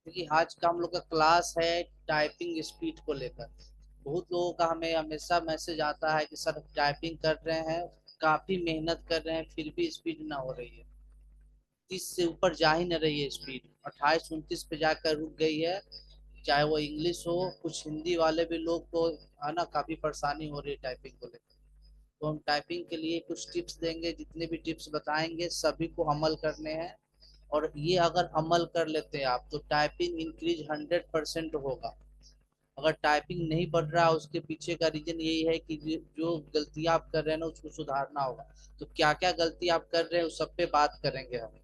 क्योंकि आज का हम लोग का क्लास है टाइपिंग स्पीड को लेकर। बहुत लोगों का हमें हमेशा मैसेज आता है कि सर टाइपिंग कर रहे हैं, काफी मेहनत कर रहे हैं, फिर भी स्पीड ना हो रही है। 30 से ऊपर जा ही न रही है स्पीड, 28-29 पे जाकर रुक गई है। चाहे वो इंग्लिश हो, कुछ हिंदी वाले भी लोग को है ना, काफी परेशानी हो रही है टाइपिंग को लेकर। तो हम टाइपिंग के लिए कुछ टिप्स देंगे, जितने भी टिप्स बताएंगे सभी को अमल करने हैं। और ये अगर अमल कर लेते हैं आप तो टाइपिंग इंक्रीज 100% होगा। अगर टाइपिंग नहीं बढ़ रहा है उसके पीछे का रीजन यही है कि जो गलतियां आप कर रहे हैं ना उसको सुधारना होगा। तो क्या क्या गलती आप कर रहे हैं उस सब पे बात करेंगे हम।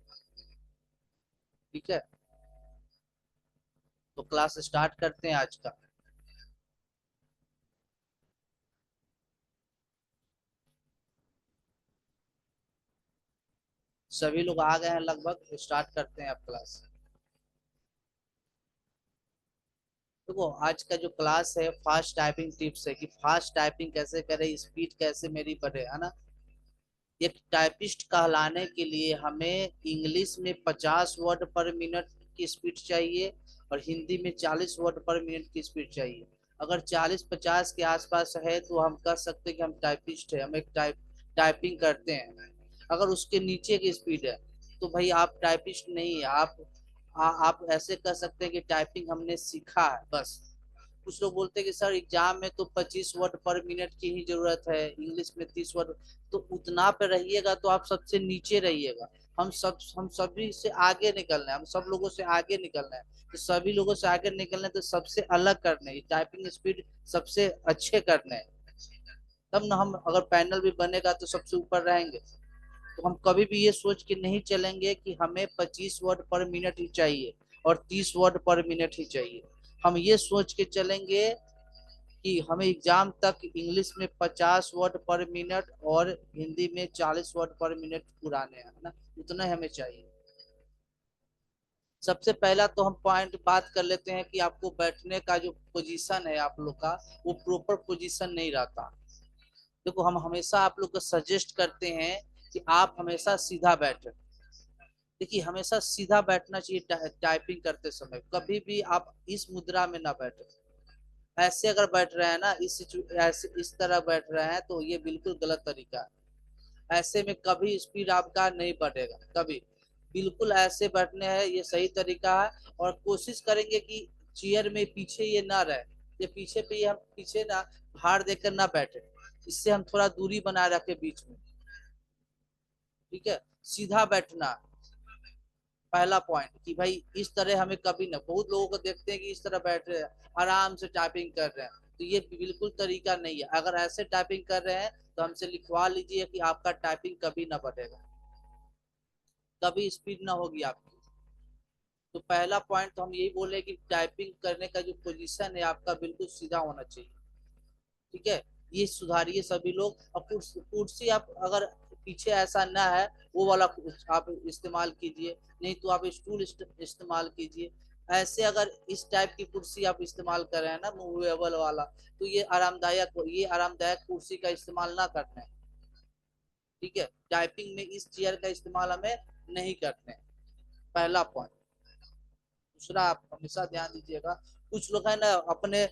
ठीक है, तो क्लास स्टार्ट करते हैं आज का। सभी लोग आ गए हैं लगभग, स्टार्ट करते हैं अब क्लास। देखो आज का जो क्लास है फास्ट टाइपिंग टिप्स है कि फास्ट टाइपिंग कैसे करें, स्पीड कैसे मेरी बढ़े, है ना। एक टाइपिस्ट कहलाने के लिए हमें इंग्लिश में 50 वर्ड पर मिनट की स्पीड चाहिए और हिंदी में 40 वर्ड पर मिनट की स्पीड चाहिए। अगर 40-50 के आसपास है तो हम कह सकते हैं कि हम टाइपिस्ट है, हम एक टाइपिंग करते हैं। अगर उसके नीचे की स्पीड है तो भाई आप टाइपिस्ट नहीं है, आप ऐसे कह सकते हैं कि टाइपिंग हमने सीखा है बस। कुछ लोग बोलते हैं कि सर एग्जाम में तो 25 वर्ड पर मिनट की ही जरूरत है, इंग्लिश में 30 वर्ड। तो उतना पे रहिएगा तो आप सबसे नीचे रहिएगा। हम सभी से आगे निकलना है, हम सब लोगों से आगे निकलना है। तो सभी लोगों से आगे निकलना है तो सबसे अलग करना है, टाइपिंग स्पीड सबसे अच्छे करना है। तब ना हम अगर पैनल भी बनेगा तो सबसे ऊपर रहेंगे। तो हम कभी भी ये सोच के नहीं चलेंगे कि हमें 25 वर्ड पर मिनट ही चाहिए और 30 वर्ड पर मिनट ही चाहिए। हम ये सोच के चलेंगे कि हमें एग्जाम तक इंग्लिश में 50 वर्ड पर मिनट और हिंदी में 40 वर्ड पर मिनट पुराने हैं, ना उतना ही हमें चाहिए। सबसे पहला तो हम पॉइंट बात कर लेते हैं कि आपको बैठने का जो पोजीशन है आप लोग का, वो प्रॉपर पोजीशन नहीं रहता। देखो हम हमेशा आप लोग को सजेस्ट करते हैं कि आप हमेशा सीधा बैठे। देखिए हमेशा सीधा बैठना चाहिए टाइपिंग करते समय, कभी भी आप इस मुद्रा में ना बैठे। ऐसे अगर बैठ रहे हैं ना, ऐसे इस तरह बैठ रहे हैं तो ये बिल्कुल गलत तरीका है। ऐसे में कभी स्पीड आपका नहीं बढ़ेगा कभी। बिल्कुल ऐसे बैठने हैं, ये सही तरीका है। और कोशिश करेंगे कि चेयर में पीछे ये ना रहे, ये पीछे पे हम पीछे ना भार देकर ना बैठे। इससे हम थोड़ा दूरी बनाए रखे बीच में। ठीक है, सीधा बैठना पहला पॉइंट कि भाई इस तरह हमें कभी ना, बहुत लोगों को देखते हैं कि इस तरह बैठ रहे हैं आराम से टाइपिंग कर रहे हैं, तो ये बिल्कुल तरीका नहीं है। अगर ऐसे टाइपिंग कर रहे हैं तो हमसे लिखवा लीजिए कि आपका टाइपिंग कभी ना बढ़ेगा, कभी स्पीड ना होगी आपकी। तो पहला पॉइंट तो हम यही बोले कि टाइपिंग करने का जो पोजीशन है आपका बिल्कुल सीधा होना चाहिए। ठीक है, ये सुधारिए सभी लोग। और कुर्सी आप अगर पीछे ऐसा ना है वो वाला आप इस्तेमाल कीजिए, नहीं तो आप स्टूल इस्तेमाल कीजिए। ऐसे अगर इस टाइप की कुर्सी आप इस्तेमाल कर रहे हैं ना मूवेबल वाला, तो ये आरामदायक कुर्सी का इस्तेमाल ना करना है। ठीक है, टाइपिंग में इस चेयर का इस्तेमाल हमें नहीं करते हैं, पहला पॉइंट। दूसरा आप हमेशा ध्यान दीजिएगा, कुछ लोग है ना अपने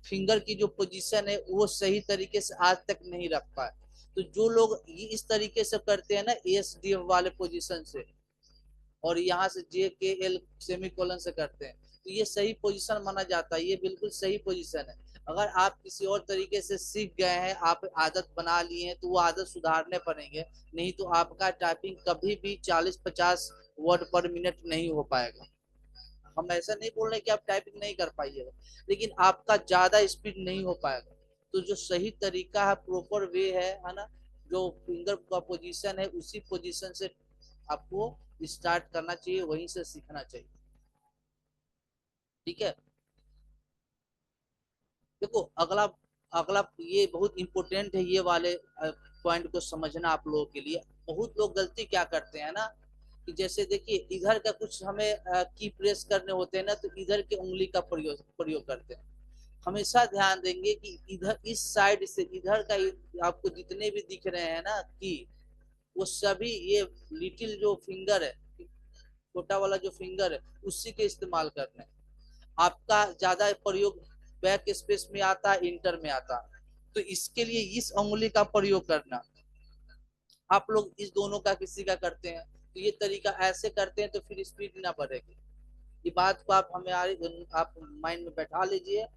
फिंगर की जो पोजीशन है वो सही तरीके से आज तक नहीं रख पाए। तो जो लोग ये इस तरीके से करते हैं ना ASDF वाले पोजीशन से, और यहाँ से JKL सेमीकोलन से करते हैं, तो ये सही पोजीशन माना जाता है, ये बिल्कुल सही पोजीशन है। अगर आप किसी और तरीके से सीख गए हैं, आप आदत बना लिए हैं, तो वो आदत सुधारने पड़ेंगे। नहीं तो आपका टाइपिंग कभी भी 40-50 वर्ड पर मिनट नहीं हो पाएगा। हम ऐसा नहीं बोल रहे कि आप टाइपिंग नहीं कर पाइएगा, लेकिन आपका ज्यादा स्पीड नहीं हो पाएगा। तो जो सही तरीका है, प्रॉपर वे है ना, जो फिंगर का पोजीशन है उसी पोजीशन से आपको स्टार्ट करना चाहिए, वहीं से सीखना चाहिए। ठीक है, देखो अगला अगला ये बहुत इंपॉर्टेंट है, ये वाले पॉइंट को समझना आप लोगों के लिए। बहुत लोग गलती क्या करते हैं ना, कि जैसे देखिए इधर का कुछ हमें की प्रेस करने होते हैं ना, तो इधर के उंगली का प्रयोग प्रयोग करते हैं। हमेशा ध्यान देंगे कि इधर इस साइड से इधर का आपको जितने भी दिख रहे हैं ना की, वो सभी ये लिटिल जो फिंगर है छोटा वाला जो फिंगर है उसी के इस्तेमाल करना है। आपका ज्यादा प्रयोग बैक स्पेस में आता है, इंटर में आता है, तो इसके लिए इस उंगली का प्रयोग करना। आप लोग इस दोनों का किसी का करते हैं तो ये तरीका ऐसे करते हैं तो फिर स्पीड ना बढ़ेगी। ये बात को आप हमारे आप माइंड में बैठा लीजिए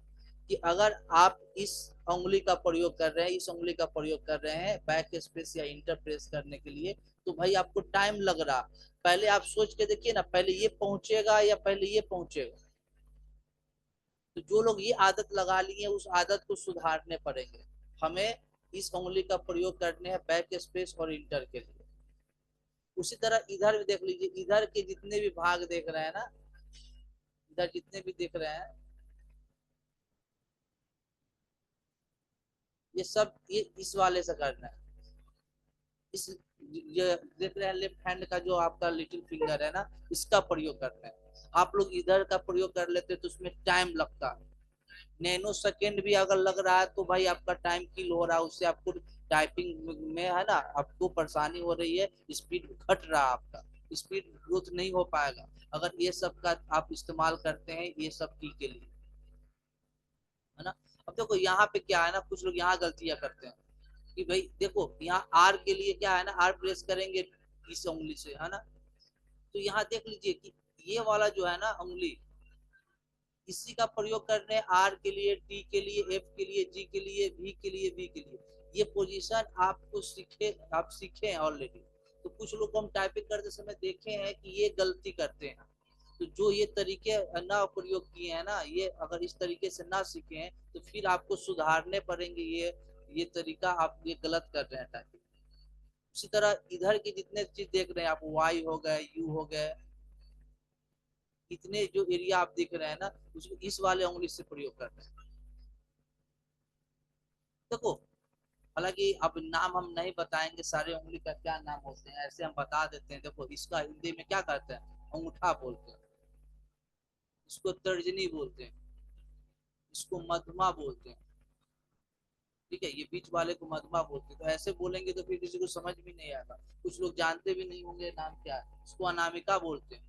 कि अगर आप इस उंगली का प्रयोग कर रहे हैं, इस उंगली का प्रयोग कर रहे हैं बैक स्पेस या इंटर प्रेस करने के लिए, तो भाई आपको टाइम लग रहा। पहले आप सोच के देखिए ना, पहले ये पहुंचेगा या पहले ये पहुंचेगा। तो जो लोग ये आदत लगा लिए उस आदत को सुधारने पड़ेंगे। हमें इस उंगली का प्रयोग करने हैं बैक स्पेस और इंटर के लिए। उसी तरह इधर भी देख लीजिए, इधर के जितने भी भाग देख रहे हैं ना, इधर जितने भी दिख रहे हैं, ये सब ये इस वाले से करना है। इस ये देख रहे हैं लेफ्ट हैंड का जो आपका लिटिल फिंगर है ना, इसका प्रयोग करना है। आप लोग इधर का प्रयोग कर लेते तो उसमें टाइम लगता है, नैनो सेकेंड भी अगर लग रहा है तो भाई आपका टाइम किल हो रहा है, उससे आपको टाइपिंग में है ना आपको परेशानी हो रही है, स्पीड घट रहा है, आपका स्पीड ग्रोथ नहीं हो पाएगा अगर ये सब का आप इस्तेमाल करते हैं ये सब की के लिए, है ना। अब देखो यहाँ पे क्या है ना, कुछ लोग यहाँ गलतियां करते हैं कि भाई देखो यहाँ आर के लिए क्या है ना, आर प्रेस करेंगे इस उंगली से, है ना। तो यहाँ देख लीजिए कि ये वाला जो है ना उंगली, इसी का प्रयोग कर रहे हैं आर के लिए, टी के लिए, एफ के लिए, जी के लिए, वी के लिए, बी के लिए। ये पोजीशन आपको आप सीखे हैं ऑलरेडी। तो कुछ लोग को हम टाइपिंग करते समय देखे हैं कि ये गलती करते हैं। तो जो ये तरीके ना प्रयोग किए हैं ना, ये अगर इस तरीके से ना सीखे हैं तो फिर आपको सुधारने पड़ेंगे। ये तरीका आप ये गलत कर रहे हैं टाइपिंग। उसी तरह इधर की जितने चीज देख रहे हैं आप, वाई हो गए, यू हो गए, इतने जो एरिया आप देख रहे हैं ना, उसको इस वाले उंगली से प्रयोग कर रहे हैं। देखो हालांकि अब नाम हम नहीं बताएंगे सारे उंगली का क्या नाम होते हैं, ऐसे हम बता देते हैं। देखो इसका हिंदी में क्या कहते हैं, अंगूठा बोलते हैं, इसको तर्जनी बोलते हैं, इसको मध्यमा बोलते हैं। ठीक है, ये बीच वाले को मध्यमा बोलते हैं। तो ऐसे बोलेंगे तो फिर किसी को समझ भी नहीं आएगा, कुछ लोग जानते भी नहीं होंगे नाम क्या है। इसको अनामिका बोलते हैं,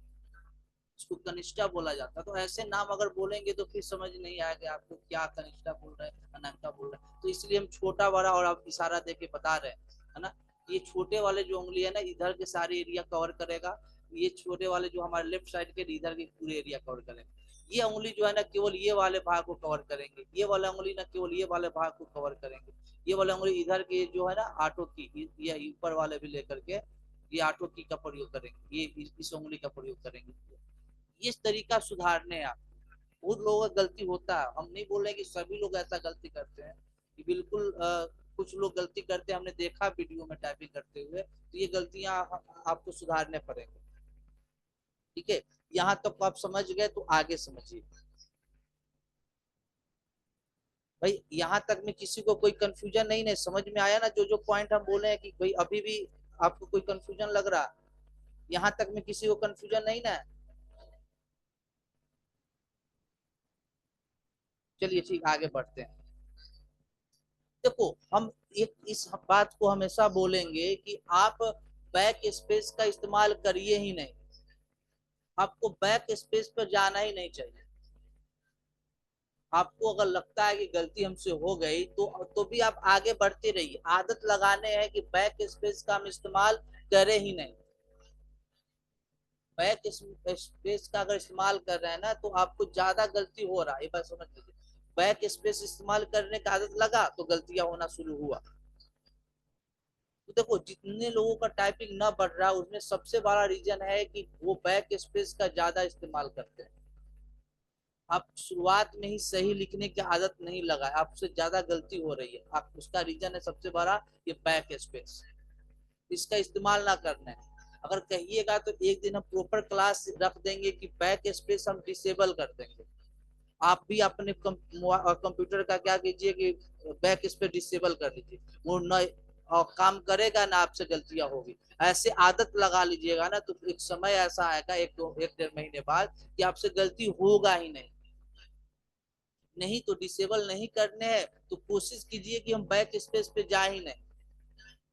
इसको कनिष्ठा बोला जाता है। तो ऐसे नाम अगर बोलेंगे तो फिर समझ नहीं आएगा आपको क्या कनिष्ठा बोल रहे हैं, अनामिका बोल रहे हैं। तो इसलिए हम छोटा बड़ा और आप इशारा दे के बता रहे हैं, है ना। ये छोटे वाले जो उंगली है ना, इधर के सारे एरिया कवर करेगा। ये छोटे वाले जो हमारे लेफ्ट साइड के इधर के पूरे एरिया कवर करेंगे। ये उंगली जो है ना केवल ये वाले भाग को कवर करेंगे, ये वाला उंगली ना केवल ये वाले भाग को कवर करेंगे। ये वाला उंगली इधर के जो है ना आटो की, ये ऊपर वाले भी लेकर के ये आटो की का प्रयोग करेंगे, ये इस उंगली का प्रयोग करेंगे। ये तरीका सुधारने आप, बहुत लोगों का गलती होता है, हम नहीं बोल रहे कि सभी लोग ऐसा गलती करते हैं, कि बिल्कुल कुछ लोग गलती करते हैं, हमने देखा वीडियो में टाइपिंग करते हुए। तो ये गलतियां आपको सुधारने पड़ेंगे। ठीक है, यहाँ तक तो आप समझ गए, तो आगे समझिए। भाई यहाँ तक में किसी को कोई कंफ्यूजन नहीं, नहीं समझ में आया ना, जो जो पॉइंट हम बोले हैं कि भाई अभी भी आपको कोई कंफ्यूजन लग रहा, यहाँ तक में किसी को कंफ्यूजन नहीं ना। चलिए ठीक, आगे बढ़ते हैं। देखो हम एक इस बात को हमेशा बोलेंगे कि आप बैक स्पेस का इस्तेमाल करिए ही नहीं, आपको बैक स्पेस पर जाना ही नहीं चाहिए। आपको अगर लगता है कि गलती हमसे हो गई तो भी आप आगे बढ़ते रहिए। आदत लगाने हैं कि बैक स्पेस का हम इस्तेमाल करें ही नहीं। बैक स्पेस का अगर इस्तेमाल कर रहे हैं ना तो आपको ज्यादा गलती हो रहा है, ये बात समझ लीजिए। बैक स्पेस इस्तेमाल करने का आदत लगा तो गलतियां होना शुरू हुआ। तो देखो जितने लोगों का टाइपिंग ना बढ़ रहा उसमें सबसे बड़ा रीजन है कि वो बैक स्पेस का ज्यादा इस्तेमाल करते हैं। आप शुरुआत में ही सही लिखने की आदत नहीं लगा, आपसे ज्यादा गलती हो रही है, आप उसका रीजन है सबसे बड़ा ये बैक स्पेस। इसका इस्तेमाल ना करना है। अगर कहिएगा तो एक दिन हम प्रॉपर क्लास रख देंगे कि बैक स्पेस हम डिसेबल कर देंगे। आप भी अपने कंप्यूटर का क्या कीजिए कि बैक स्पेस डिसेबल कर लीजिए, वो न और काम करेगा ना आपसे गलतियां होगी। ऐसे आदत लगा लीजिएगा ना तो एक समय ऐसा आएगा, एक डेढ़ महीने बाद, कि आपसे गलती होगा ही नहीं। नहीं तो डिसेबल नहीं करने हैं तो कोशिश कीजिए कि हम बैक स्पेस पे जा ही नहीं।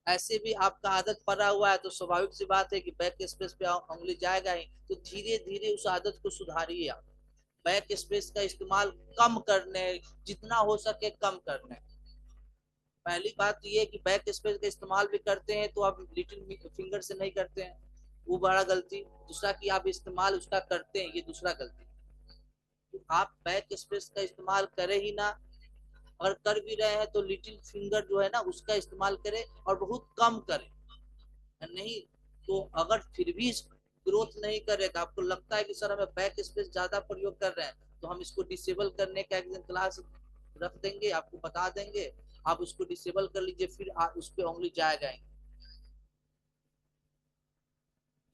ऐसे भी आपका आदत पड़ा हुआ है तो स्वाभाविक सी बात है कि बैक स्पेस पे उंगली जाएगा ही। तो धीरे धीरे उस आदत को सुधारिए आप। बैक स्पेस का इस्तेमाल कम करने, जितना हो सके कम करने। पहली बात तो ये कि बैक स्पेस का इस्तेमाल भी करते हैं तो आप लिटिल फिंगर से नहीं करते हैं, वो बड़ा गलती। दूसरा कि आप इस्तेमाल उसका करते हैं, ये दूसरा गलती। तो आप बैक स्पेस का इस्तेमाल करें ही ना। अगर कर भी रहे हैं तो लिटिल फिंगर जो है ना उसका इस्तेमाल करें और बहुत कम करें। नहीं तो अगर फिर भी ग्रोथ नहीं करेगा, आपको लगता है कि सर हमें बैक स्पेस ज्यादा प्रयोग कर रहे हैं, तो हम इसको डिसेबल करने का एक दिन क्लास रख देंगे, आपको बता देंगे। आप उसको डिसेबल कर लीजिए, फिर उस पर उंगली जाएगा।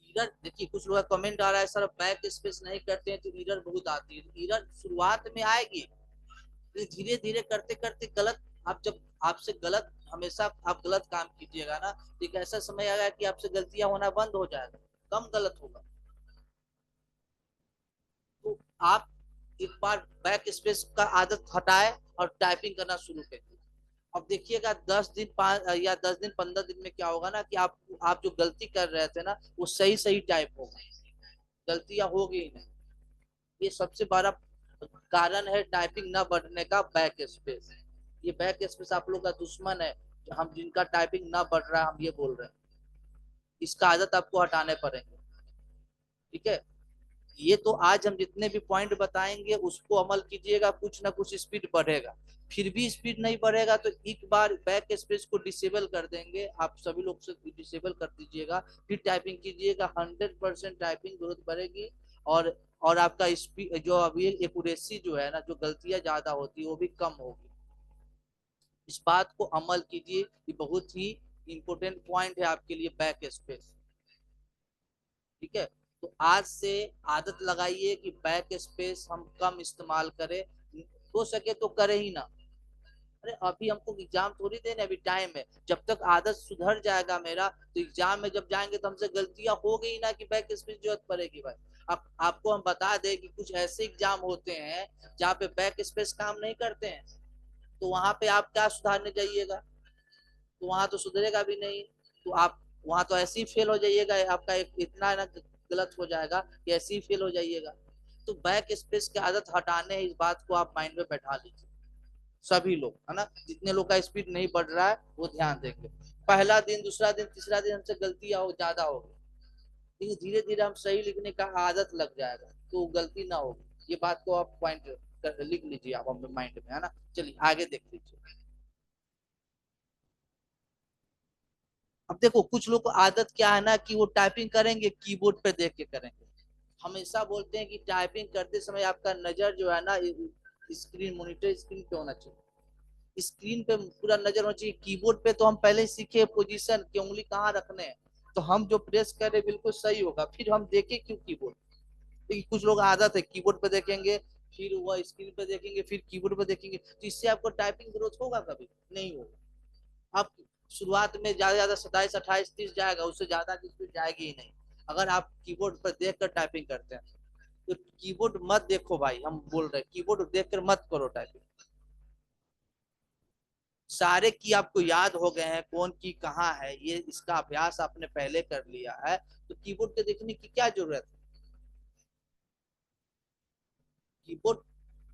एरर देखिए, कुछ लोग का कमेंट आ रहा है सर बैक स्पेस नहीं करते हैं तो एरर बहुत आती है। एरर शुरुआत में आएगी, धीरे धीरे करते करते गलत। आप जब आपसे गलत, हमेशा आप गलत काम कीजिएगा ना, तो एक ऐसा समय आएगा कि आपसे गलतियां होना बंद हो जाएगा, कम गलत होगा। तो आप एक बार बैक स्पेस का आदत हटाए और टाइपिंग करना शुरू करिए। अब देखिएगा 10 दिन या 10 दिन 15 दिन में क्या होगा ना कि आप जो गलती कर रहे थे ना वो सही सही टाइप होगा, गलतियां होगी ही नहीं। ये सबसे बड़ा कारण है टाइपिंग ना बढ़ने का, बैक स्पेस। ये बैक स्पेस आप लोग का दुश्मन है। हम जिनका टाइपिंग ना बढ़ रहा है हम ये बोल रहे हैं, इसका आदत आपको हटाने पड़ेंगे। ठीक है, ये तो आज हम जितने भी पॉइंट बताएंगे उसको अमल कीजिएगा, कुछ ना कुछ स्पीड बढ़ेगा। फिर भी स्पीड नहीं बढ़ेगा तो एक बार बैक स्पेस को डिसेबल कर देंगे, आप सभी लोग से डिसेबल कर दीजिएगा, फिर टाइपिंग कीजिएगा, 100% टाइपिंग ग्रोथ बढ़ेगी। और आपका स्पीड जो अभी एक्यूरेसी जो है ना, जो गलतियां ज्यादा होती है वो भी कम होगी। इस बात को अमल कीजिए, ये बहुत ही इंपॉर्टेंट पॉइंट है आपके लिए बैक स्पेस। ठीक है, तो आज से आदत लगाइए कि बैक स्पेस हम कम इस्तेमाल करें, हो सके तो करें ही ना। अरे अभी हमको एग्जाम थोड़ी देने, अभी टाइम है। जब तक आदत सुधर जाएगा मेरा, तो एग्जाम में जब जाएंगे तो हमसे गलतियां हो गई ना कि बैक स्पेस जरूरत पड़ेगी भाई। अब आपको हम बता दें कि कुछ ऐसे एग्जाम होते हैं जहाँ पे बैक स्पेस काम नहीं करते हैं, तो वहां पे आप क्या सुधारने जाइएगा, तो वहां तो सुधरेगा भी नहीं। तो आप वहां तो ऐसे ही फेल हो जाइएगा, आपका इतना ना गलत हो जाएगा कि ऐसे ही फेल हो जाइएगा। तो बैक स्पेस की आदत हटाने है, इस बात को आप माइंड में बैठा लीजिए। सभी लोग है ना, जितने लोग का स्पीड नहीं बढ़ रहा है वो ध्यान देंगे। पहला दिन, दूसरा दिन, तीसरा दिन हमसे गलतियां हो ज्यादा होगी, लेकिन धीरे धीरे हम सही लिखने का आदत लग जाएगा तो गलती ना होगी। ये बात को आप पॉइंट लिख लीजिए आप अपने माइंड में, है ना। चलिए आगे देख लीजिए। अब देखो कुछ लोग को आदत क्या है ना कि वो टाइपिंग करेंगे कीबोर्ड पे देख के करेंगे। हमेशा बोलते हैं कि टाइपिंग करते समय आपका नजर जो है ना स्क्रीन, मॉनिटर स्क्रीन पे होना चाहिए। स्क्रीन पे पूरा नजर होना चाहिए। कीबोर्ड पे तो हम पहले ही सीखे पोजीशन की, उंगली कहाँ रखने हैं, तो हम जो प्रेस करें बिल्कुल सही होगा, फिर हम देखें क्यों कीबोर्ड। तो कुछ लोग आदत है कीबोर्ड पे देखेंगे, फिर वह स्क्रीन पे देखेंगे, फिर कीबोर्ड पे देखेंगे, तो इससे आपको टाइपिंग ग्रोथ होगा कभी नहीं होगा। आप शुरुआत में ज्यादा ज्यादा 27 28 30 जाएगा, उससे ज्यादा की स्पीड जाएगी ही नहीं अगर आप कीबोर्ड पर देख कर टाइपिंग करते हैं। तो कीबोर्ड मत देखो भाई, हम बोल रहे हैं कीबोर्ड देख कर मत करो टाइपिंग। सारे की आपको याद हो गए हैं, कौन की कहाँ है, ये इसका अभ्यास आपने पहले कर लिया है, तो कीबोर्ड के देखने की क्या जरूरत है। कीबोर्ड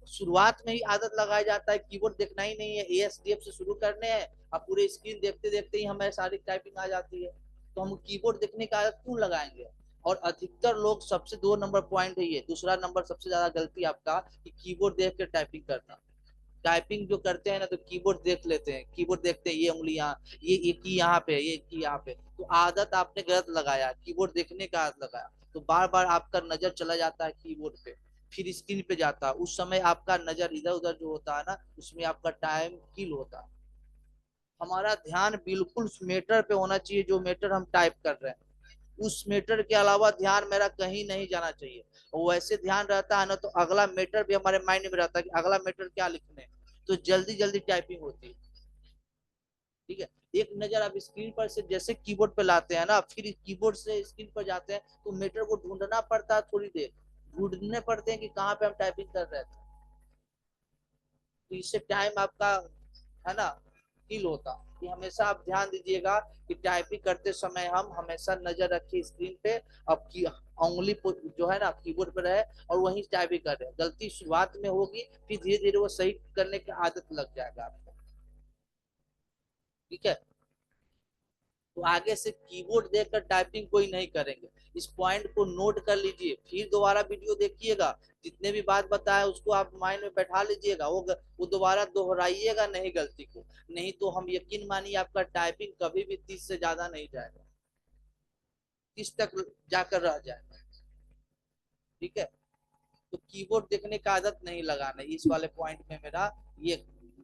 शुरुआत में ही आदत लगाया जाता है, कीबोर्ड देखना ही नहीं है, ASDF से शुरू करने हैं। अब पूरे स्क्रीन देखते देखते ही हमें सारी टाइपिंग आ जाती है, तो हम कीबोर्ड देखने की आदत क्यों लगाएंगे। और अधिकतर लोग, सबसे 2 नंबर पॉइंट है ये, दूसरा नंबर सबसे ज्यादा गलती आपका कि कीबोर्ड देख के टाइपिंग करना। टाइपिंग जो करते हैं ना तो कीबोर्ड देख लेते हैं, कीबोर्ड देखते हैं, ये उंगलियां, ये की यहाँ पे, ये की यहाँ पे, तो आदत आपने गलत लगाया, कीबोर्ड देखने का आदत लगाया, तो बार बार आपका नजर चला जाता है कीबोर्ड पे, फिर स्क्रीन पे जाता है, उस समय आपका नजर इधर उधर जो होता है ना उसमें आपका टाइम किल होता है। हमारा ध्यान बिल्कुल उस मैटर पे होना चाहिए जो मैटर हम टाइप कर रहे हैं, उस मैटर के अलावा ध्यान मेरा कहीं नहीं जाना चाहिए। और वैसे ध्यान रहता है ना तो अगला मैटर भी हमारे माइंड में रहता है कि अगला मैटर क्या लिखने है, तो जल्दी जल्दी टाइपिंग होती है। ठीक है, एक नजर आप स्क्रीन पर से जैसे कीबोर्ड पे लाते हैं ना, फिर कीबोर्ड से स्क्रीन पर जाते हैं तो मीटर को ढूंढना पड़ता है, थोड़ी देर ढूंढने पड़ते हैं कि कहाँ पे हम टाइपिंग कर रहे थे। तो इससे टाइम आपका, है ना, फील होता। कि हमेशा आप ध्यान दीजिएगा कि टाइपिंग करते समय हम हमेशा नजर रखिए स्क्रीन पे, अब की उंगली जो है ना कीबोर्ड पर है और वहीं टाइपिंग कर रहे हैं। गलती शुरुआत में होगी, फिर धीरे धीरे वो सही करने की आदत लग जाएगा आपको। ठीक है, तो आगे से कीबोर्ड देखकर टाइपिंग कोई नहीं करेंगे। इस पॉइंट को नोट कर लीजिए, फिर दोबारा वीडियो देखिएगा, जितने भी बात बताया उसको आप माइंड में बैठा लीजिएगा, वो दोबारा दोहराइएगा नहीं गलती को। नहीं तो हम यकीन मानिए आपका टाइपिंग कभी भी 30 से ज्यादा नहीं जाएगा, 30 तक जाकर रह जाएगा। ठीक है, तो कीबोर्ड देखने का आदत नहीं लगाना, इस वाले पॉइंट में मेरा ये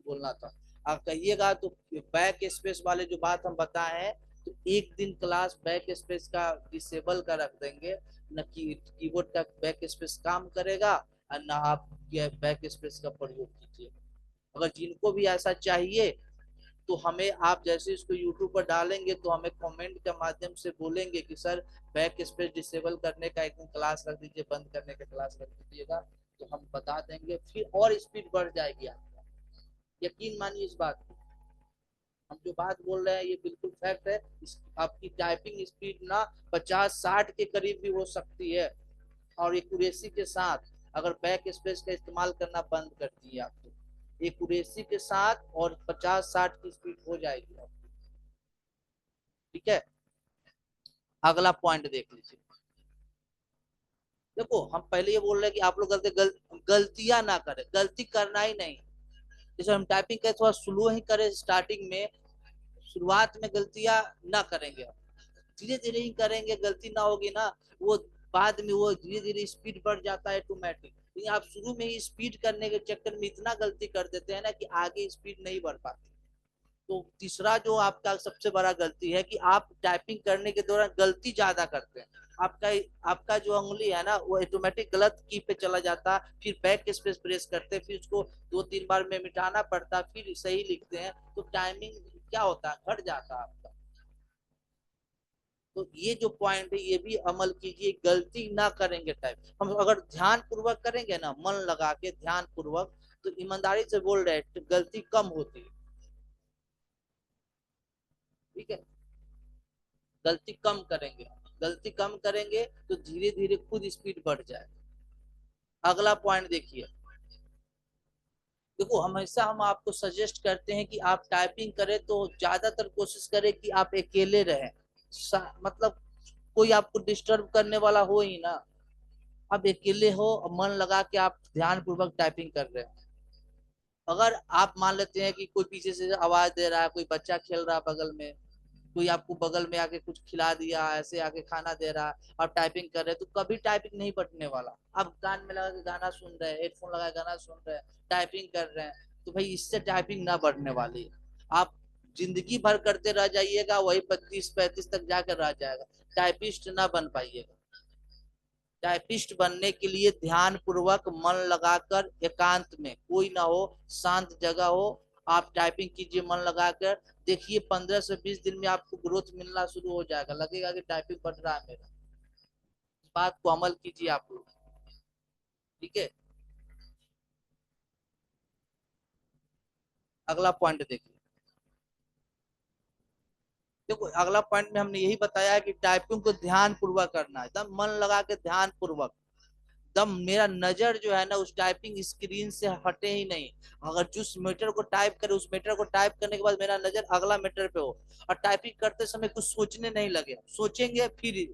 बोलना था। आप कहिएगा तो बैक स्पेस वाले जो बात हम बताए हैं, तो एक दिन क्लास बैक स्पेस का डिसेबल का रख देंगे, न कि कीबोर्ड का बैक स्पेस काम करेगा और ना आप बैक स्पेस का प्रयोग कीजिए। अगर जिनको भी ऐसा चाहिए तो हमें आप जैसे इसको यूट्यूब पर डालेंगे तो हमें कमेंट के माध्यम से बोलेंगे कि सर बैक स्पेस डिसेबल करने का एक दिन क्लास रख दीजिए, बंद करने का क्लास रख दीजिएगा, तो हम बता देंगे, फिर और स्पीड बढ़ जाएगी आपका। यकीन मानिए इस बात को, हम जो बात बोल रहे हैं ये बिल्कुल फैक्ट है। आपकी टाइपिंग स्पीड ना 50-60 के करीब भी हो सकती है, और एक्यूरेसी के साथ अगर बैक स्पेस का इस्तेमाल करना बंद कर दिए आप तो एक्यूरेसी के साथ और 50-60 की स्पीड हो जाएगी आपकी। ठीक है, अगला पॉइंट देख लीजिए। देखो हम पहले ये बोल रहे हैं कि आप लोग गलतियां ना करें, गलती करना ही नहीं। जैसे हम टाइपिंग करें थोड़ा स्लो ही करें स्टार्टिंग में, शुरुआत में गलतियां ना करेंगे, धीरे धीरे ही करेंगे, गलती ना होगी ना, वो बाद में वो धीरे धीरे स्पीड बढ़ जाता है ऑटोमेटिक। लेकिन आप शुरू में ही स्पीड करने के चक्कर में इतना गलती कर देते हैं ना कि आगे स्पीड नहीं बढ़ पाती। तो तीसरा जो आपका सबसे बड़ा गलती है कि आप टाइपिंग करने के दौरान गलती ज्यादा करते हैं। आपका आपका जो उंगली है ना वो ऑटोमेटिक गलत की पे चला जाता, फिर बैक स्पेस प्रेस करते, फिर उसको 2-3 बार में मिटाना पड़ता, फिर सही लिखते हैं, तो टाइमिंग क्या होता है, घट जाता है आपका। तो ये जो पॉइंट है ये भी अमल कीजिए, गलती ना करेंगे टाइप। हम अगर ध्यान पूर्वक करेंगे ना, मन लगा के ध्यान पूर्वक, तो ईमानदारी से बोल रहे हैं गलती कम होती है। ठीक है, गलती कम करेंगे, गलती कम करेंगे तो धीरे धीरे खुद स्पीड बढ़ जाए। अगला पॉइंट देखिए। देखो हमेशा हम आपको सजेस्ट करते हैं कि आप टाइपिंग करें तो ज्यादातर कोशिश करें कि आप अकेले रहें, मतलब कोई आपको डिस्टर्ब करने वाला हो ही ना, आप अकेले हो और मन लगा के आप ध्यान पूर्वक टाइपिंग कर रहे हैं। अगर आप मान लेते हैं कि कोई पीछे से आवाज दे रहा है, कोई बच्चा खेल रहा है बगल में, कोई आपको बगल में आके कुछ खिला दिया, ऐसे आके खाना दे रहा है, आप टाइपिंग कर रहे हैं, तो कभी टाइपिंग नहीं बटने वाला। आप कान में लगा के गाना सुन रहे हैं, हेडफोन लगा गाना सुन रहे हैं, टाइपिंग कर रहे हैं, तो भाई इससे टाइपिंग ना बढ़ने वाली है। आप जिंदगी भर करते रह जाइएगा, वही 32-35 तक जाकर रह जाएगा, टाइपिस्ट ना बन पाइएगा। टाइपिस्ट बनने के लिए ध्यान पूर्वक मन लगाकर एकांत में कोई ना हो, शांत जगह हो, आप टाइपिंग कीजिए मन लगाकर। देखिए 15 से 20 दिन में आपको ग्रोथ मिलना शुरू हो जाएगा, लगेगा कि टाइपिंग बढ़ रहा है मेरा। इस बात को अमल कीजिए आप लोग। ठीक है, अगला पॉइंट देखिए। देखो अगला पॉइंट में हमने यही बताया है कि टाइपिंग को ध्यान पूर्वक करना है, एकदम मन लगा के ध्यान पूर्वक, एकदम मेरा नजर जो है ना उस टाइपिंग स्क्रीन से हटे ही नहीं। अगर जिस मैटर को टाइप करे उस मैटर को टाइप करने के बाद मेरा नजर अगला मैटर पे हो, और टाइपिंग करते समय कुछ सोचने नहीं लगे, सोचेंगे फिर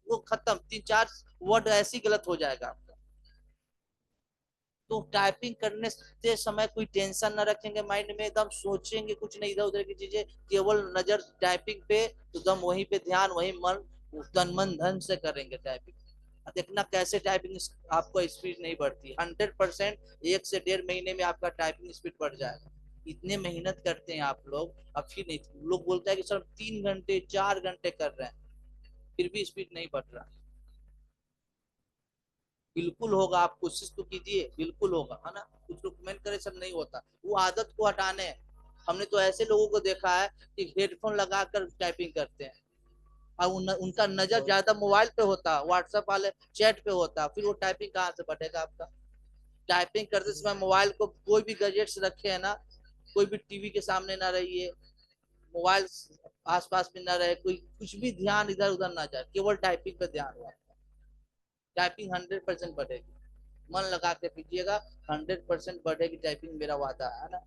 वो खत्म, 3-4 वर्ड ऐसे ही गलत हो जाएगा आपका। तो टाइपिंग करने से समय कोई टेंशन ना रखेंगे माइंड में, एकदम सोचेंगे कुछ नहीं इधर उधर की चीजें, केवल नजर टाइपिंग पे, तो एकदम वहीं पे ध्यान, वहीं मन, तन मन धन से करेंगे टाइपिंग। देखना कैसे टाइपिंग आपको स्पीड नहीं बढ़ती, 100% 1 से 1.5 महीने में आपका टाइपिंग स्पीड बढ़ जाएगा। इतने मेहनत करते हैं आप लोग, अब फिर नहीं, लोग बोलते हैं कि सर 3 घंटे 4 घंटे कर रहे हैं फिर भी स्पीड नहीं बढ़ रहा। बिल्कुल होगा, आप कोशिश तो कीजिए, बिल्कुल होगा, है ना। कुछ लोग कमेंट करे सब नहीं होता, वो आदत को हटाने हैं। हमने तो ऐसे लोगों को देखा है कि हेडफोन लगाकर टाइपिंग करते हैं, और उनका नजर ज्यादा मोबाइल पे होता है, व्हाट्सएप वाले चैट पे होता है, फिर वो टाइपिंग कहाँ से बढ़ेगा आपका। टाइपिंग करते समय मोबाइल को कोई भी गैजेट्स रखे है ना, कोई भी टीवी के सामने ना रहिए, मोबाइल आसपास में ना रहे, कोई कुछ भी ध्यान इधर उधर ना जाए, केवल टाइपिंग पे ध्यान हो। टाइपिंग 100% बढ़ेगी, मन लगा के कीजिएगा, 100% बढ़ेगी टाइपिंग, मेरा वादा है ना।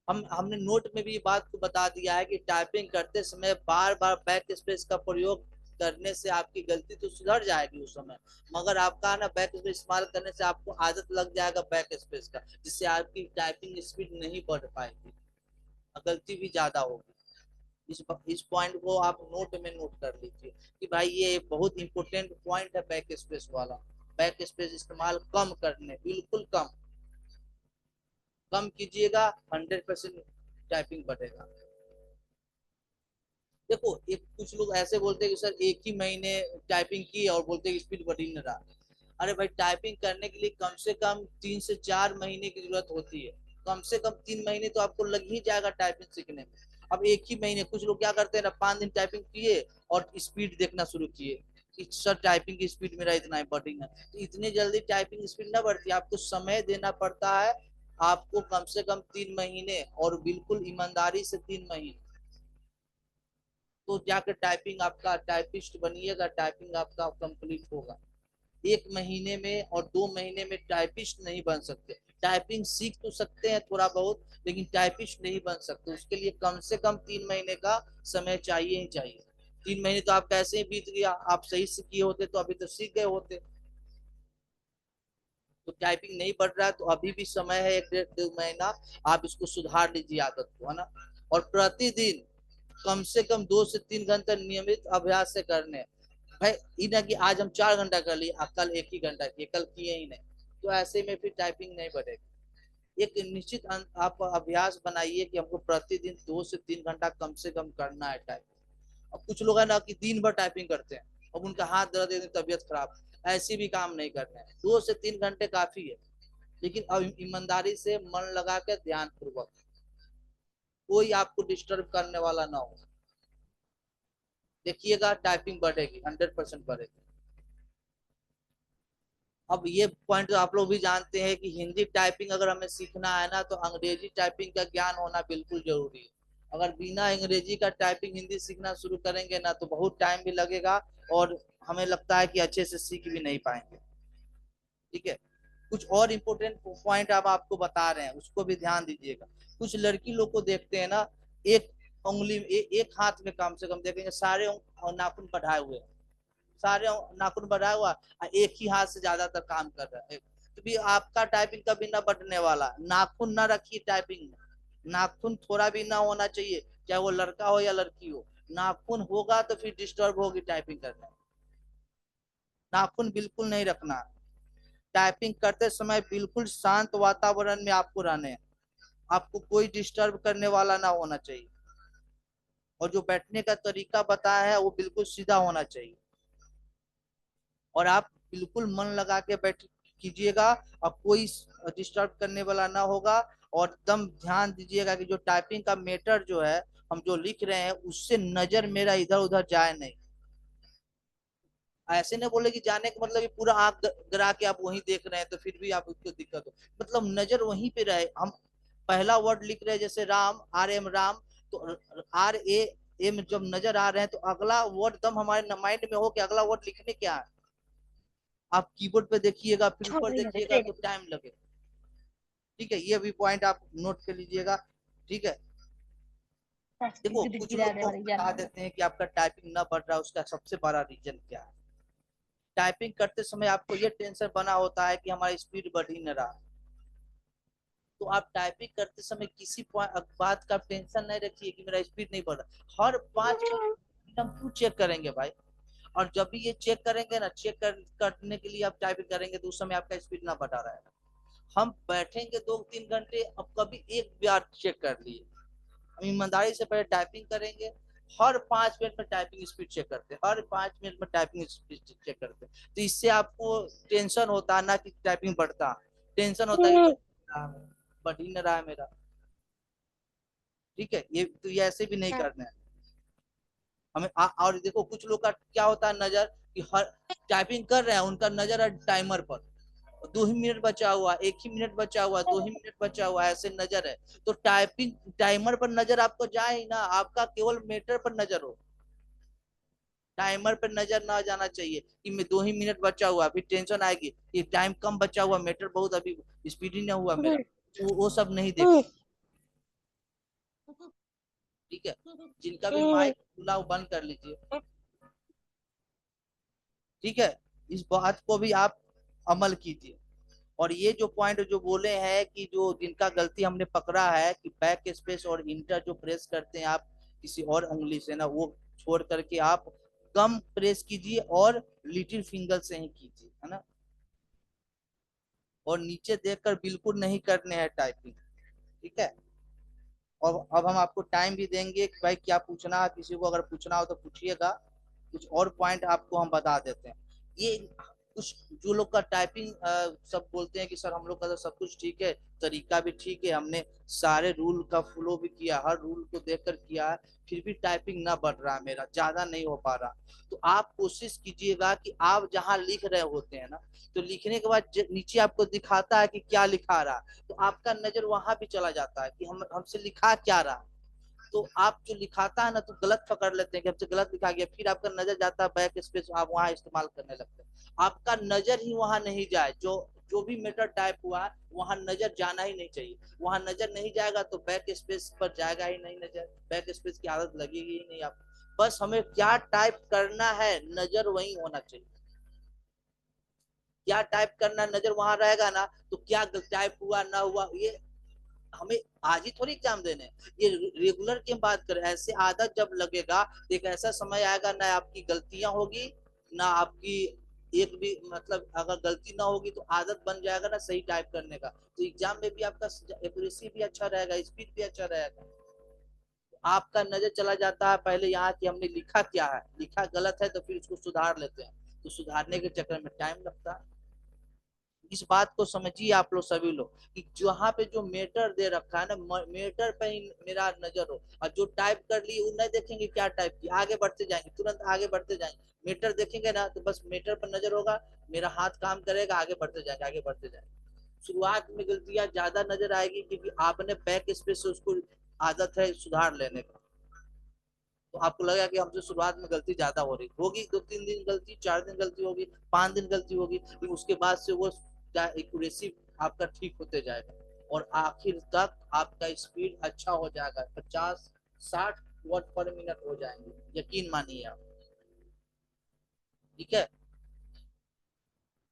हमने नोट में भी ये बात को बता दिया है कि टाइपिंग करते समय बार बार बैक स्पेस का प्रयोग करने से आपकी गलती तो सुधर जाएगी उस समय, मगर आपका ना बैक स्पेस इस्तेमाल करने से आपको आदत लग जाएगा बैक स्पेस का, जिससे आपकी टाइपिंग स्पीड नहीं बढ़ पाएगी, गलती भी ज्यादा होगी। इस पॉइंट को आप नोट में नोट कर लीजिए कि भाई ये बहुत इंपॉर्टेंट पॉइंट है बैक स्पेस वाला। बैक स्पेस इस्तेमाल कम करने, बिल्कुल कम कम कीजिएगा, 100% टाइपिंग बढ़ेगा। देखो एक कुछ लोग ऐसे बोलते हैं कि सर एक ही महीने टाइपिंग की और बोलते हैं स्पीड बढ़ ही नहीं रहा। अरे भाई टाइपिंग करने के लिए कम से कम 3 से 4 महीने की जरूरत होती है, कम से कम 3 महीने तो आपको लग ही जाएगा टाइपिंग सीखने में। अब एक ही महीने, कुछ लोग क्या करते हैं ना, 5 दिन टाइपिंग किए और स्पीड देखना शुरू किए कि सर टाइपिंग की स्पीड मेरा इतना बढ़ी है, तो इतनी जल्दी टाइपिंग स्पीड ना बढ़ती, आपको समय देना पड़ता है। आपको कम से कम 3 महीने, और बिल्कुल ईमानदारी से 3 महीने, तो जाकर टाइपिंग आपका टाइपिस्ट बनिएगा, टाइपिंग आपका कंप्लीट होगा। 1 महीने में और 2 महीने में टाइपिस्ट नहीं बन सकते। टाइपिंग सीख तो सकते हैं थोड़ा बहुत, लेकिन टाइपिस्ट नहीं बन सकते, उसके लिए कम से कम 3 महीने का समय चाहिए ही चाहिए। 3 महीने तो आप कैसे ही बीत गया, आप सही से किए होते तो अभी तो सीख गए होते। तो टाइपिंग नहीं बढ़ रहा है तो अभी भी समय है, 1 डेढ़ 2 महीना, आप इसको सुधार लीजिए आदत को, है ना। और प्रतिदिन कम से कम 2 से 3 घंटे नियमित अभ्यास से करने। भाई ये ना कि आज हम 4 घंटा कर लिए, कल 1 ही घंटा किए, कल किए ही नहीं, तो ऐसे में फिर टाइपिंग नहीं बढ़ेगी। एक निश्चित आप अभ्यास बनाइए कि हमको प्रतिदिन 2 से 3 घंटा कम से कम करना है टाइपिंग। अब कुछ लोग है ना कि दिन भर टाइपिंग करते हैं, अब उनका हाथ दर्द है, तबियत खराब, ऐसी भी काम नहीं करना है, 2 से 3 घंटे काफी है। लेकिन अब ईमानदारी से मन लगा के ध्यान पूर्वक, कोई आपको डिस्टर्ब करने वाला ना हो, देखिएगा टाइपिंग बढ़ेगी, 100% बढ़ेगी। अब ये पॉइंट तो आप लोग भी जानते हैं कि हिंदी टाइपिंग अगर हमें सीखना है ना, तो अंग्रेजी टाइपिंग का ज्ञान होना बिल्कुल जरूरी है। अगर बिना अंग्रेजी का टाइपिंग हिंदी सीखना शुरू करेंगे ना, तो बहुत टाइम भी लगेगा, और हमें लगता है कि अच्छे से सीख भी नहीं पाएंगे। ठीक है, कुछ और इम्पोर्टेंट पॉइंट आप आपको बता रहे हैं, उसको भी ध्यान दीजिएगा। कुछ लड़की लोग को देखते हैं ना, एक उंगली एक हाथ में कम से कम देखेंगे सारे नाखून बढ़ाए हुए हैं, सारे नाखून बढ़ाया हुआ, एक ही हाथ से ज्यादातर काम कर रहा है, तो भी आपका टाइपिंग कभी ना बढ़ने वाला। नाखून ना रखिए टाइपिंग में, नाखून थोड़ा भी ना होना चाहिए, चाहे वो लड़का हो या लड़की हो। नाखून होगा तो फिर डिस्टर्ब होगी टाइपिंग करने, नाखून बिल्कुल नहीं रखना। टाइपिंग करते समय बिल्कुल शांत वातावरण में आपको रहने हैं, आपको कोई डिस्टर्ब करने वाला ना होना चाहिए, और जो बैठने का तरीका बताया है वो बिल्कुल सीधा होना चाहिए, और आप बिल्कुल मन लगा के बैठ कीजिएगा, और कोई डिस्टर्ब करने वाला ना होगा। और एकदम ध्यान दीजिएगा कि जो टाइपिंग का मैटर जो है, हम जो लिख रहे हैं उससे नजर मेरा इधर उधर जाए नहीं। ऐसे नहीं बोले कि जाने का मतलब पूरा आंख गिरा के आप वहीं देख रहे हैं तो फिर भी आप उसको दिक्कत हो, मतलब नजर वहीं पे रहे। हम पहला वर्ड लिख रहे हैं जैसे राम, आर एम राम, तो आर ए एम जब नजर आ रहे हैं तो अगला वर्ड दम हमारे माइंड में हो कि अगला वर्ड लिखने क्या है। आप कीबोर्ड पे देखिएगा फिर ऊपर देखिएगा तो टाइम लगे। ठीक है, ये भी पॉइंट आप नोट कर लीजिएगा। ठीक है, देखो कुछ लोग को बता देते हैं कि आपका टाइपिंग ना बढ़ रहा है, उसका सबसे बड़ा रीजन क्या है। टाइपिंग करते समय आपको ये टेंशन बना होता है कि हमारी स्पीड बढ़ ही न रहा, तो आप टाइपिंग करते समय किसी बात का टेंशन नहीं रखिए कि मेरा स्पीड नहीं बढ़ रहा। हर 5 मिनट हम क्यों चेक करेंगे भाई, और जब भी ये चेक करेंगे ना, करने के लिए आप टाइपिंग करेंगे तो उस समय आपका स्पीड ना बढ़ा रहेगा। हम बैठेंगे 2 3 घंटे, अब कभी एक बार चेक कर लिए, हम ईमानदारी से पहले टाइपिंग करेंगे। हर 5 मिनट में टाइपिंग स्पीड चेक करते हैं, हर 5 मिनट में टाइपिंग स्पीड चेक करते हैं, तो इससे आपको टेंशन होता है ना कि टाइपिंग बढ़ता, टेंशन होता है कि बढ़ ही नहीं रहा है मेरा। ठीक है, ये तो ये ऐसे भी नहीं करना है हमें। और देखो कुछ लोग का क्या होता है नजर, कि हर टाइपिंग कर रहे हैं, उनका नजर है टाइमर पर, 2 ही मिनट बचा हुआ, 1 ही मिनट बचा हुआ, 2 ही मिनट बचा हुआ, ऐसे नजर है। तो टाइपिंग टाइमर पर नजर आपको जाए ही ना, आपका केवल मीटर पर नजर हो, टाइमर पर नजर ना जाना चाहिए कि मैं 2 ही मिनट बचा हुआ, फिर टेंशन आएगी कि टाइम कम बचा हुआ, मीटर बहुत अभी स्पीड ही ना हुआ मेरा। वो सब नहीं देख। ठीक है, जिनका भी माइक खुला वो बंद कर लीजिए। ठीक है, इस बात को भी आप अमल कीजिए। और ये जो पॉइंट जो बोले हैं कि जो जिनका गलती हमने पकड़ा है कि बैक स्पेस और इंटर जो प्रेस करते हैं आप किसी और उंगली से ना, वो छोड़ करके आप कम प्रेस कीजिए और लिटिल फिंगर से ही कीजिए, है ना। और नीचे देखकर बिल्कुल नहीं करने हैं टाइपिंग। ठीक है। और अब हम आपको टाइम भी देंगे कि भाई क्या पूछना है, किसी को अगर पूछना हो तो पूछिएगा, कुछ और पॉइंट आपको हम बता देते हैं। ये कुछ जो लोग का टाइपिंग सब बोलते हैं कि सर हम लोग का तो सब कुछ ठीक है, तरीका भी ठीक है, हमने सारे रूल का फॉलो भी किया, हर रूल को देखकर किया है, फिर भी टाइपिंग ना बढ़ रहा है, मेरा ज्यादा नहीं हो पा रहा। तो आप कोशिश कीजिएगा कि आप जहाँ लिख रहे होते हैं ना, तो लिखने के बाद नीचे आपको दिखाता है कि क्या लिखा रहा, तो आपका नजर वहां भी चला जाता है कि हम हमसे लिखा क्या रहा। तो आप जो लिखाता है ना तो गलत पकड़ लेते हैं कि हमसे गलत लिखा गया, फिर आपका नजर जाता है बैक स्पेस, आप वहां इस्तेमाल करने लगते हैं। आपका नजर ही वहां नहीं जाए, जो जो भी मैटर टाइप हुआ है वहां नजर जाना ही नहीं चाहिए। वहां नजर नहीं जाएगा तो बैक स्पेस पर जाएगा ही नहीं नजर, बैक स्पेस की आदत लगेगी ही नहीं आपको। बस हमें क्या टाइप करना है नजर वही होना चाहिए, क्या टाइप करना नजर वहां रहेगा ना, तो क्या टाइप हुआ ना हुआ ये हमें आज ही थोड़ी एग्जाम देने, ये रेगुलर की बात करें। ऐसे आदत जब लगेगा, एक ऐसा समय आएगा ना आपकी गलतियां होगी ना आपकी एक भी, मतलब अगर गलती ना होगी तो आदत बन जाएगा ना सही टाइप करने का, तो एग्जाम में भी आपका एक्यूरेसी भी अच्छा रहेगा, स्पीड भी अच्छा रहेगा। आपका नजर चला जाता है पहले यहाँ की हमने लिखा क्या है, लिखा गलत है तो फिर उसको सुधार लेते हैं, तो सुधारने के चक्कर में टाइम लगता है। इस बात को समझिए आप लोग सभी लोग कि जहाँ पे जो मेटर दे रखा है ना, मेटर पे ही मेरा नजर हो, और जो टाइप कर ली वो नहीं देखेंगे क्या टाइप की, आगे बढ़ते जाएंगे, तुरंत आगे बढ़ते जाएंगे। मीटर देखेंगे ना तो बस मीटर पर नजर होगा, मेरा हाथ काम करेगा, आगे बढ़ते जाएंगे, आगे बढ़ते जाएंगे। शुरुआत में गलतियां ज्यादा नजर आएगी क्योंकि आपने बैक स्पेस से उसको आदत है सुधार लेने का, तो आपको लगेगा कि हमसे शुरुआत में गलती ज्यादा हो रही होगी, 2-3 दिन गलती, 4 दिन गलती होगी, 5 दिन गलती होगी, लेकिन उसके बाद से वो एक्यूरेसी आपका ठीक होते जाएगा और आखिर तक आपका स्पीड अच्छा हो जाएगा, 50-60 वर्ड पर मिनट हो जाएंगे, यकीन मानिए आप। ठीक है।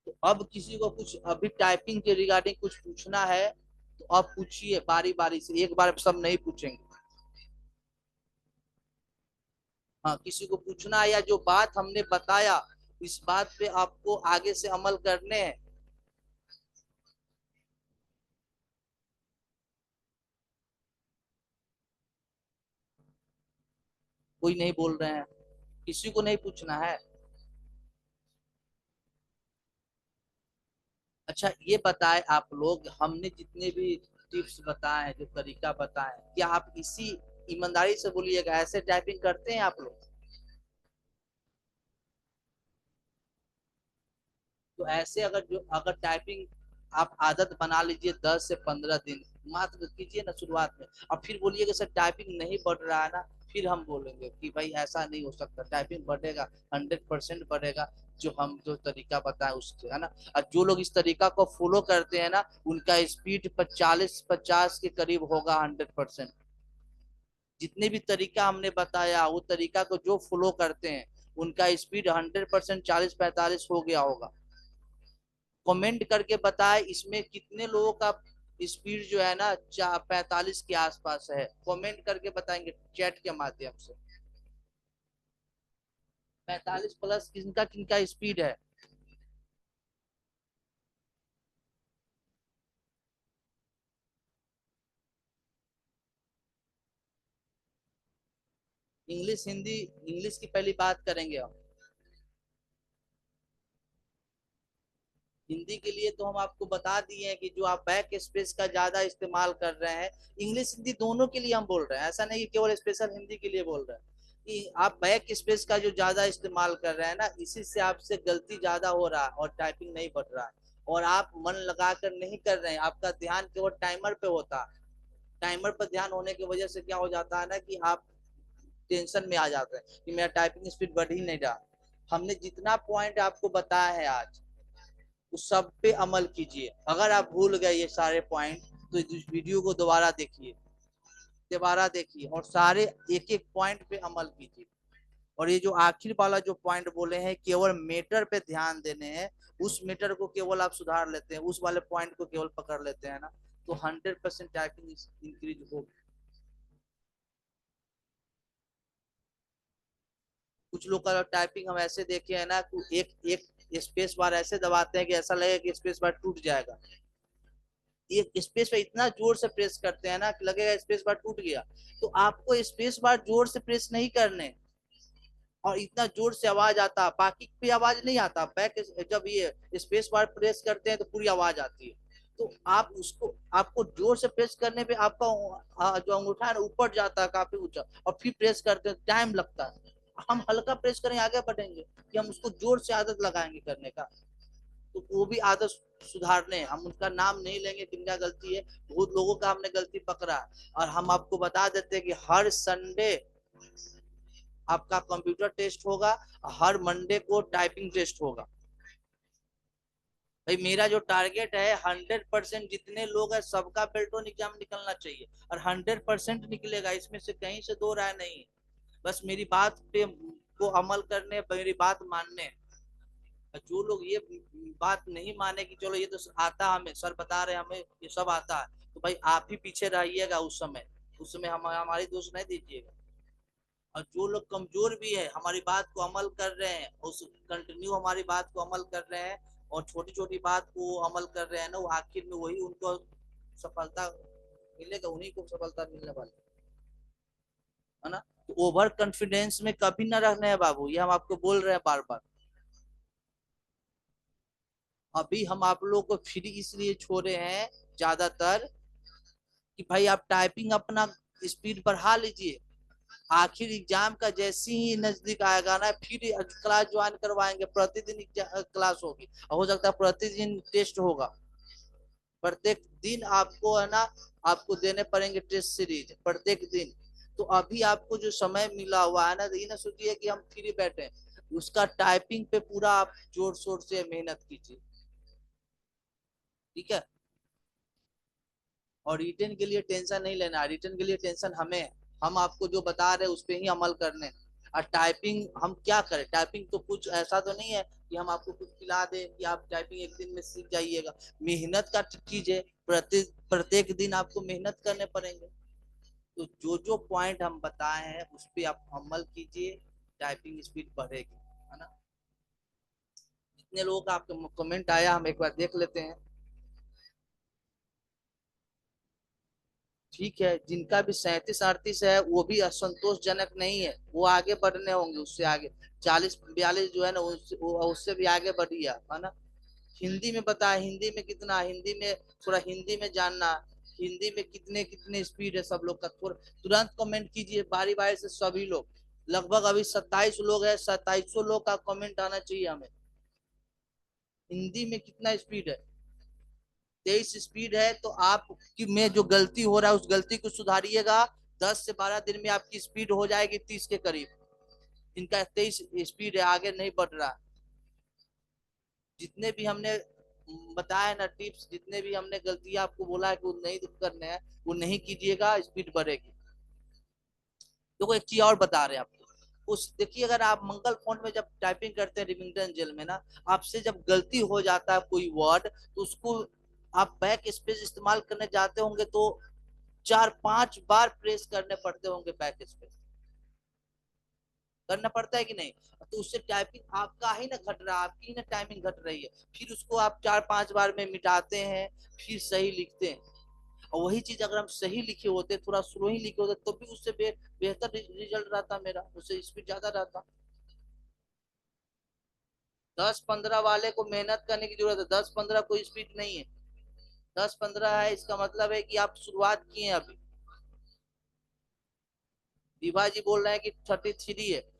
तो अब किसी को कुछ अभी टाइपिंग के रिगार्डिंग कुछ पूछना है तो अब पूछिए, बारी बारी से, एक बार सब नहीं पूछेंगे। हाँ, किसी को पूछना है या जो बात हमने बताया इस बात पे आपको आगे से अमल करने हैं। कोई नहीं बोल रहे हैं, किसी को नहीं पूछना है। अच्छा ये बताए आप लोग, हमने जितने भी टिप्स बताए हैं, जो तरीका बताए हैं, क्या आप इसी ईमानदारी से बोलिएगा ऐसे टाइपिंग करते हैं आप लोग? तो ऐसे अगर जो अगर टाइपिंग आप आदत बना लीजिए 10 से 15 दिन मात्र कीजिए ना शुरुआत में, और फिर बोलिएगा सर टाइपिंग नहीं बढ़ रहा है ना, फिर हम बोलेंगे कि भाई ऐसा नहीं हो सकता, टाइपिंग बढ़ेगा, 100% बढ़ेगा, जो हम जो तरीका बताए उससे, है ना। और जो लोग इस तरीका को फॉलो करते हैं ना उनका स्पीड 40-50 के करीब होगा, 100%। जितने भी तरीका हमने बताया वो तरीका को जो फॉलो करते हैं उनका स्पीड 100% 40-45 हो गया होगा। कमेंट करके बताए इसमें कितने लोगों का स्पीड जो है ना 45 के आसपास है, कमेंट करके बताएंगे चैट के माध्यम से। 45 प्लस किनका किनका स्पीड है? इंग्लिश हिंदी, इंग्लिश की पहली बात करेंगे हम। हिंदी के लिए तो हम आपको बता दिए हैं कि जो आप बैक स्पेस का ज्यादा इस्तेमाल कर रहे हैं, इंग्लिश हिंदी दोनों के लिए हम बोल रहे हैं, ऐसा नहीं कि केवल स्पेशल हिंदी के लिए बोल रहे हैं, कि आप बैक स्पेस का जो ज्यादा इस्तेमाल कर रहे हैं ना इसी से आपसे गलती ज्यादा हो रहा है और टाइपिंग नहीं बढ़ रहा है। और आप मन लगाकर नहीं कर रहे हैं, आपका ध्यान केवल टाइमर पे होता है। टाइमर पर ध्यान होने की वजह से क्या हो जाता है ना कि आप टेंशन में आ जाते हैं कि मेरा टाइपिंग स्पीड बढ़ ही नहीं रहा। हमने जितना पॉइंट आपको बताया है आज, उस सब पे अमल कीजिए। अगर आप भूल गए ये सारे पॉइंट तो इस वीडियो को दोबारा देखिए, दोबारा देखिए और सारे एक एक पॉइंट पे अमल कीजिए। और ये जो आखिर वाला जो पॉइंट बोले हैं, केवल मेटर पे ध्यान देने हैं, उस मेटर को केवल आप सुधार लेते हैं, उस वाले पॉइंट को केवल पकड़ लेते हैं ना, तो 100% टाइपिंग इंक्रीज होगी। कुछ लोग का टाइपिंग हम ऐसे देखे हैं ना, एक एक स्पेस बार ऐसे दबाते हैं कि ऐसा लगेगा कि स्पेस बार टूट जाएगा। एक स्पेस पे इतना जोर से प्रेस करते हैं ना कि लगेगा स्पेस बार टूट गया। तो आपको स्पेस बार जोर से प्रेस नहीं करने, और इतना जोर से आवाज आता, बाकी पे आवाज नहीं आता, बैक जब ये स्पेस बार प्रेस करते हैं तो पूरी आवाज आती है। तो आप उसको, आपको जोर से प्रेस करने पे आपका जो अंगूठा है ऊपर जाता है काफी ऊंचा, और फिर प्रेस करते हैं टाइम लगता है। हम हल्का प्रेस करें आगे बढ़ेंगे कि हम उसको जोर से आदत लगाएंगे करने का। तो वो भी आदत सुधारने, हम उनका नाम नहीं लेंगे किनका गलती है, बहुत लोगों का हमने गलती पकड़ा। और हम आपको बता देते हैं कि हर संडे आपका कंप्यूटर टेस्ट होगा, हर मंडे को टाइपिंग टेस्ट होगा। भाई मेरा जो टारगेट है 100% जितने लोग हैं सबका बेल्टोन एग्जाम निकलना चाहिए, और 100% निकलेगा, इसमें से कहीं से दो राय नहीं है। बस मेरी बात पे को अमल करने, मेरी बात मानने। जो लोग ये बात नहीं माने कि चलो ये तो आता, हमें सर बता रहे हमें ये सब आता है, तो भाई आप ही पीछे रहिएगा उस समय, उस समय हम हमारी दोस्त नहीं दीजिएगा। और जो लोग कमजोर भी है हमारी बात को अमल कर रहे हैं, उस कंटिन्यू हमारी बात को अमल कर रहे हैं, और छोटी छोटी बात को अमल कर रहे हैं ना, वो आखिर में वही उनको सफलता मिलेगा, उन्हीं को सफलता मिलने वाली है ना। तो ओवर कॉन्फिडेंस में कभी ना रहने हैं बाबू, ये हम आपको बोल रहे हैं बार बार। अभी हम आप लोग को फ्री इसलिए छोड़े हैं ज्यादातर कि भाई आप टाइपिंग अपना स्पीड बढ़ा लीजिए। आखिर एग्जाम का जैसे ही नजदीक आएगा ना, फिर क्लास ज्वाइन करवाएंगे, प्रतिदिन क्लास होगी, हो सकता है प्रतिदिन टेस्ट होगा। प्रत्येक दिन आपको है ना, आपको देने पड़ेंगे टेस्ट सीरीज प्रत्येक दिन। तो अभी आपको जो समय मिला हुआ है ना, तो ये ना सोचिए कि हम फ्री बैठे, उसका टाइपिंग पे पूरा आप जोर शोर से मेहनत कीजिए, ठीक है। और रिटर्न के लिए टेंशन नहीं लेना, रिटर्न के लिए टेंशन हमें है। हम आपको जो बता रहे हैं उस पर ही अमल करने। और टाइपिंग हम क्या करें, टाइपिंग तो कुछ ऐसा तो नहीं है कि हम आपको कुछ खिला दें कि आप टाइपिंग एक दिन में सीख जाइएगा। मेहनत का चीज है, प्रत्येक दिन आपको मेहनत करने पड़ेंगे। तो जो जो पॉइंट हम बताए हैं उस पर आप अमल कीजिए, टाइपिंग स्पीड बढ़ेगी, है ना। जितने लोगों का आपका कमेंट आया हम एक बार देख लेते हैं। ठीक है, जिनका भी 37-38 है वो भी असंतोषजनक नहीं है, वो आगे बढ़ने होंगे उससे आगे। 40-42 जो है ना उससे भी आगे बढ़िया, है ना। हिंदी में बताया, हिंदी में कितना, हिंदी में थोड़ा हिंदी में जानना, हिंदी में कितने कितने स्पीड है सब लोग का, थोड़ा तुरंत कमेंट कीजिए बारी बारी से सभी लोग। लगभग अभी 27 लोग है, 2700 लोग का कमेंट आना चाहिए हमें। हिंदी में कितना स्पीड है, 23 स्पीड है, तो आप की में जो गलती हो रहा है उस गलती को सुधारिएगा। 10 से 12 दिन में आपकी स्पीड हो जाएगी 30 के करीब। इनका 23 स्पीड है, आगे नहीं बढ़ रहा। जितने भी हमने बताया ना टिप्स, जितने भी हमने गलतियां आपको बोला है कि वो नहीं करने हैं, वो नहीं कीजिएगा, स्पीड बढ़ेगी। देखो एक चीज और बता रहे हैं आपको, उस देखिए अगर आप मंगल फॉन्ट में जब टाइपिंग करते हैं रिमिंगटन जेल में ना, आपसे जब गलती हो जाता है कोई वर्ड, तो उसको आप बैक स्पेस इस्तेमाल करने जाते होंगे तो 4-5 बार प्रेस करने पड़ते होंगे बैक स्पेस, करना पड़ता है कि नहीं। तो उससे टाइपिंग आपका ही ना घट रहा, आपकी ही ना टाइमिंग घट रही है। फिर उसको आप 4-5 बार में मिटाते हैं, फिर सही लिखते हैं। और वही चीज अगर हम सही लिखे होते, थोड़ा स्लो ही लिखे होते, तो भी उससे बेहतर रिजल्ट रहता, मेरा उससे स्पीड ज्यादा रहता। 10-15 वाले को मेहनत करने की जरूरत है, 10-15 कोई स्पीड नहीं है। 10-15 है इसका मतलब है कि आप शुरुआत किए अभी। विभा जी बोल रहे हैं कि 33 है,